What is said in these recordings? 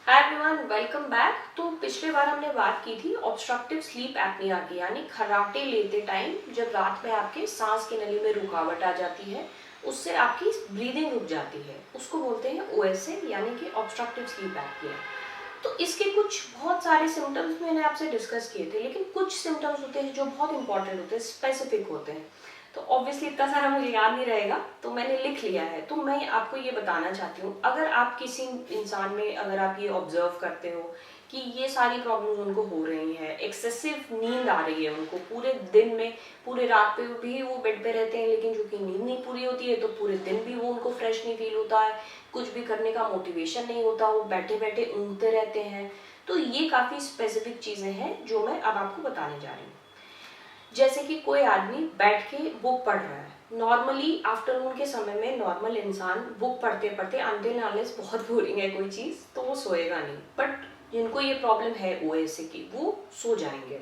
Hi everyone, welcome back. तो पिछले बार हमने बात की थी ऑब्स्ट्रक्टिव स्लीप एपनिया की, यानी खर्राटे लेते टाइम जब रात में आपके सांस की नली में रुकावट आ जाती है, उससे आपकी ब्रीदिंग रुक जाती है, उसको बोलते हैं ओएसए यानी कि ऑब्स्ट्रक्टिव स्लीप एपनिया। तो इसके कुछ बहुत सारे सिम्टम्स मैंने आपसे डिस्कस किए थे, लेकिन कुछ सिम्टम्स होते हैं जो बहुत इंपॉर्टेंट होते हैं, स्पेसिफिक होते हैं। तो ऑब्वियसली इतना सारा मुझे याद नहीं रहेगा, तो मैंने लिख लिया है। तो मैं आपको ये बताना चाहती हूँ, अगर आप किसी इंसान में अगर आप ये ऑब्जर्व करते हो कि ये सारी प्रॉब्लम्स उनको हो रही हैं, एक्सेसिव नींद आ रही है उनको, पूरे दिन में पूरे रात पे भी वो बेड पे रहते हैं, लेकिन चूंकि नींद नहीं पूरी होती है तो पूरे दिन भी वो उनको फ्रेश नहीं फील होता है, कुछ भी करने का मोटिवेशन नहीं होता, वो बैठे बैठे ऊँघते रहते हैं। तो ये काफ़ी स्पेसिफिक चीज़ें हैं जो मैं अब आपको बताने जा रही हूँ। जैसे कि कोई आदमी बैठ के बुक पढ़ रहा है, नॉर्मली आफ्टरनून के समय में नॉर्मल इंसान बुक पढ़ते पढ़ते अनटिल अनलेस बहुत बोरिंग है कोई चीज़ तो वो सोएगा नहीं, बट जिनको ये प्रॉब्लम है ओएसए की वो सो जाएंगे।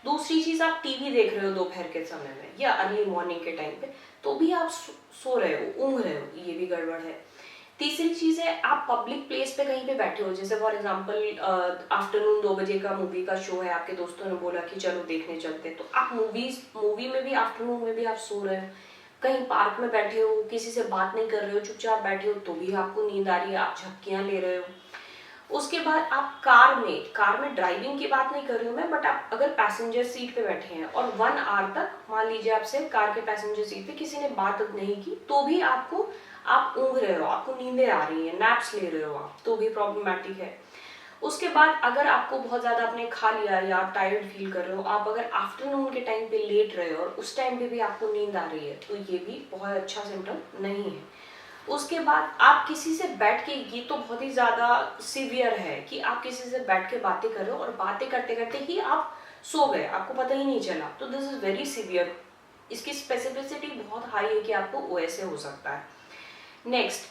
दूसरी चीज़, आप टीवी देख रहे हो दोपहर के समय में या अर्ली मॉर्निंग के टाइम पे, तो भी आप सो रहे हो, ऊँघ रहे हो, ये भी गड़बड़ है। तीसरी चीज़ है, आप पब्लिक प्लेस पे कहीं पे बैठे हो, जैसे फॉर एग्जांपल आफ्टरनून 2 बजे का मूवी का शो है, आपके दोस्तों ने बोला कि चलो देखने चलते हैं, तो आप मूवी में भी आफ्टरनून में भी आप सो रहे हो। कहीं पार्क में बैठे हो, किसी से बात नहीं कर रहे हो, चुपचाप बैठे हो, तो भी आपको नींद आ रही है, आप झपकियाँ ले रहे हो। उसके बाद आप कार में ड्राइविंग की बात नहीं कर रही हूँ मैं, बट आप अगर पैसेंजर सीट पे बैठे हैं और 1 आवर तक मान लीजिए आपसे कार के पैसेंजर सीट पे किसी ने बात नहीं की, तो भी आप ऊँघ रहे हो, आपको नींदें आ रही हैं, नैप्स ले रहे हो आप, तो भी प्रॉब्लमैटिक है। उसके बाद अगर आपको बहुत ज़्यादा आपने खा लिया या आप टायर्ड फील कर रहे हो, आप अगर आफ्टरनून के टाइम पे लेट रहे हो और उस टाइम पे भी आपको नींद आ रही है, तो ये भी बहुत अच्छा सिम्टम नहीं है। उसके बाद आप किसी से बैठ के, ये तो बहुत ही ज़्यादा सीवियर है कि आप किसी से बैठ के बातें कर रहे हो और बातें करते करते ही आप सो गए, आपको पता ही नहीं चला, तो दिस इज़ वेरी सीवियर। इसकी स्पेसिफिसिटी बहुत हाई है कि आपको ओएसए हो सकता है। नेक्स्ट,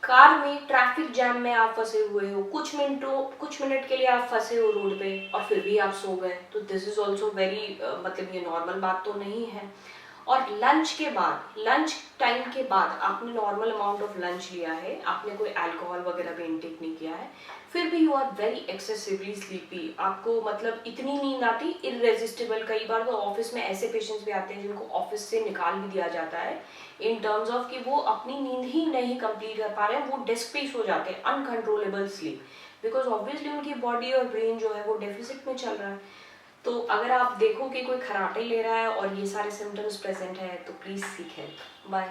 कार में ट्रैफिक जैम में आप फंसे हुए हो, कुछ मिनट के लिए आप फंसे हो रोड पे और फिर भी आप सो गए, तो दिस इज ऑल्सो वेरी मतलब ये नॉर्मल बात तो नहीं है। और लंच टाइम के बाद आपने नॉर्मल अमाउंट ऑफ लंच लिया है, आपने कोई अल्कोहल वगैरह भी इनटेक नहीं किया है, फिर भी you are very excessively sleepy, आपको मतलब इतनी नींद आती इररेजिस्टिबल। कई बार तो ऑफिस में ऐसे पेशेंट्स भी आते हैं जिनको ऑफिस से निकाल भी दिया जाता है इन टर्म्स ऑफ कि वो अपनी नींद ही नहीं कंप्लीट कर पा रहे हैं, वो डेस्क पे सो जाते हैं, अनकंट्रोलेबल स्लीप, बिकॉज ऑब्वियसली उनकी बॉडी और ब्रेन जो है वो डेफिसिट में चल रहा है। तो अगर आप देखो कि कोई खराटे ले रहा है और ये सारे सिम्टम्स प्रेजेंट है, तो प्लीज सीक हेल्प। बाय।